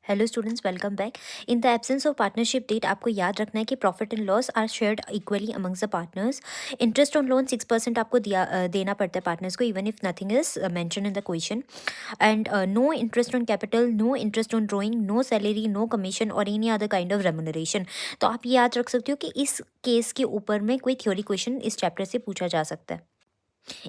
Hello students, welcome back. In the absence of partnership deed आपको याद रखना है कि profit and loss are shared equally amongst the partners. Interest on loan 6% आपको देना पड़ता है पार्टनर्स को, even if nothing is mention in the question. And no interest on capital, no interest on drawing, no salary, no commission और any other kind of remuneration. तो आप याद रख सकते हो कि इस केस के ऊपर में कोई थ्योरी क्वेश्चन इस चैप्टर से पूछा जा सकता है।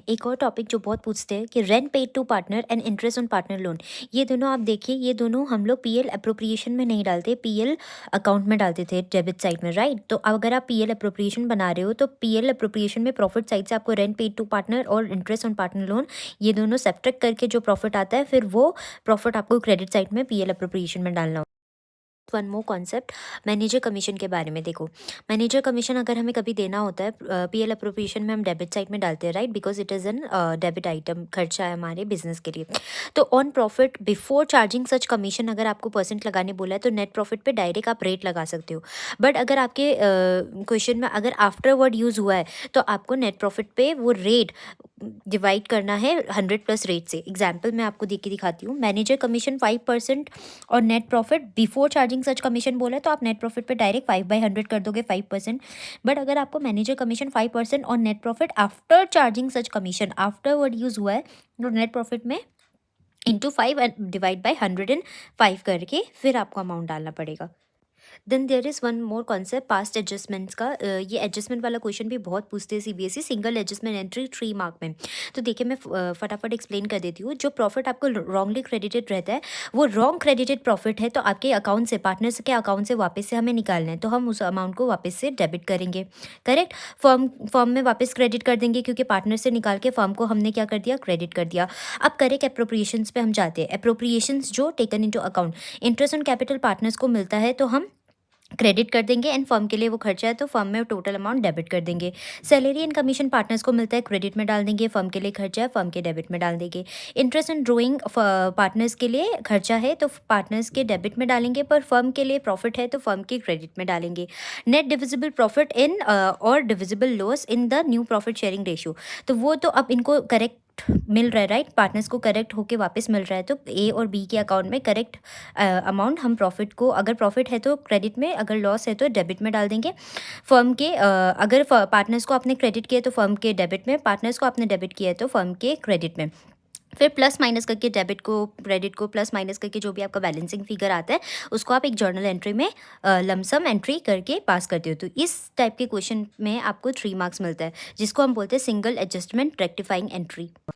एक और टॉपिक जो बहुत पूछते हैं कि rent paid to partner and interest on partner loan. ये दोनों आप देखिए, ये दोनों हम लोग पीएल अप्रोप्रिएशन में नहीं डालते, पीएल अकाउंट में डालते थे डेबिट साइड में, राइट। तो अगर आप पीएल अप्रोप्रिएशन बना रहे हो तो पीएल अप्रोप्रिएशन में प्रॉफिट साइड से आपको रेंट पेड टू पार्टनर और इंटरेस्ट ऑन पार्टनर लोन ये दोनों सब्ट्रैक्ट करके जो प्रॉफिट आता है, फिर वो प्रॉफिट आपको क्रेडिट साइड में पीएल अप्रोप्रिएशन में डालना। One more concept, manager commission के बारे में देखो। मैनेजर कमीशन अगर हमें कभी देना होता है पीएल अप्रोप्रिएशन में हम डेबिट साइड में डालते हैं, right, because it is an debit item, खर्चा है हमारे बिजनेस के लिए। तो on profit before charging such commission अगर आपको परसेंट लगाने बोला है तो नेट प्रॉफिट पे डायरेक्ट आप रेट लगा सकते हो। बट अगर आपके क्वेश्चन में अगर आफ्टरवर्ड यूज़ हुआ है तो आपको नेट प्रॉफिट पे वो रेट डिवाइड करना है 100 प्लस रेट से। एग्जाम्पल मैं आपको देख के दिखाती हूँ। मैनेजर कमीशन 5% और net profit before charging such commission बोला है तो आप नेट प्रॉफिट पे डायरेक्ट 5/100 कर दोगे 5%। बट अगर आपको मैनेजर कमीशन 5% और net profit after charging such commission afterward use हुआ है तो नेट प्रॉफिट में इंटू 5 डिवाइड बाई 105 करके फिर आपको अमाउंट डालना पड़ेगा। Then there is one more concept past adjustments का। ये एडजस्टमेंट वाला क्वेश्चन भी बहुत पूछते हैं CBSE, single adjustment entry 3 mark में। तो देखिए मैं फटाफट एक्सप्लेन कर देती हूँ। जो प्रॉफिट आपको रॉन्गली क्रेडिटेड रहता है वो रॉन्ग क्रेडिटेड प्रॉफिट है, तो आपके अकाउंट से, पार्टनर्स के अकाउंट से वापस से हमें निकालना है, तो हम उस अमाउंट को वापस से डेबिट करेंगे। करेक्ट। फर्म में वापस क्रेडिट कर देंगे क्योंकि पार्टनर से निकाल के फर्म को हमने क्या कर दिया, क्रेडिट कर दिया। अब करेक्ट अप्रोप्रिएशंस पे हम जाते हैं। अप्रोप्रिएशंस जो taken into account, interest on capital partners को मिलता है तो हम क्रेडिट कर देंगे एंड फर्म के लिए वो खर्चा है तो फर्म में टोटल अमाउंट डेबिट कर देंगे। सैलरी एंड कमीशन पार्टनर्स को मिलता है, क्रेडिट में डाल देंगे, फर्म के लिए खर्चा है, फर्म के डेबिट में डाल देंगे। इंटरेस्ट एंड ड्राइंग पार्टनर्स के लिए खर्चा है तो पार्टनर्स के डेबिट में डालेंगे, पर फर्म के लिए प्रॉफिट है तो फर्म के क्रेडिट में डालेंगे। नेट डिविजिबल प्रॉफिट इन और divisible loss in the new profit sharing ratio, तो वो तो अब इनको करेक्ट मिल रहा है, राइट, पार्टनर्स को करेक्ट होके वापस मिल रहा है, तो ए और बी के अकाउंट में करेक्ट अमाउंट हम प्रॉफिट को, अगर प्रॉफिट है तो क्रेडिट में, अगर लॉस है तो डेबिट में डाल देंगे। फर्म के अगर पार्टनर्स को आपने क्रेडिट किया तो फर्म के डेबिट में, पार्टनर्स को आपने डेबिट किया है तो फर्म के क्रेडिट में। फिर प्लस माइनस करके डेबिट को, क्रेडिट को प्लस माइनस करके जो भी आपका बैलेंसिंग फिगर आता है उसको आप एक जर्नल एंट्री में लमसम एंट्री करके पास करते हो। तो इस टाइप के क्वेश्चन में आपको 3 मार्क्स मिलता है, जिसको हम बोलते हैं सिंगल एडजस्टमेंट रेक्टिफाइंग एंट्री।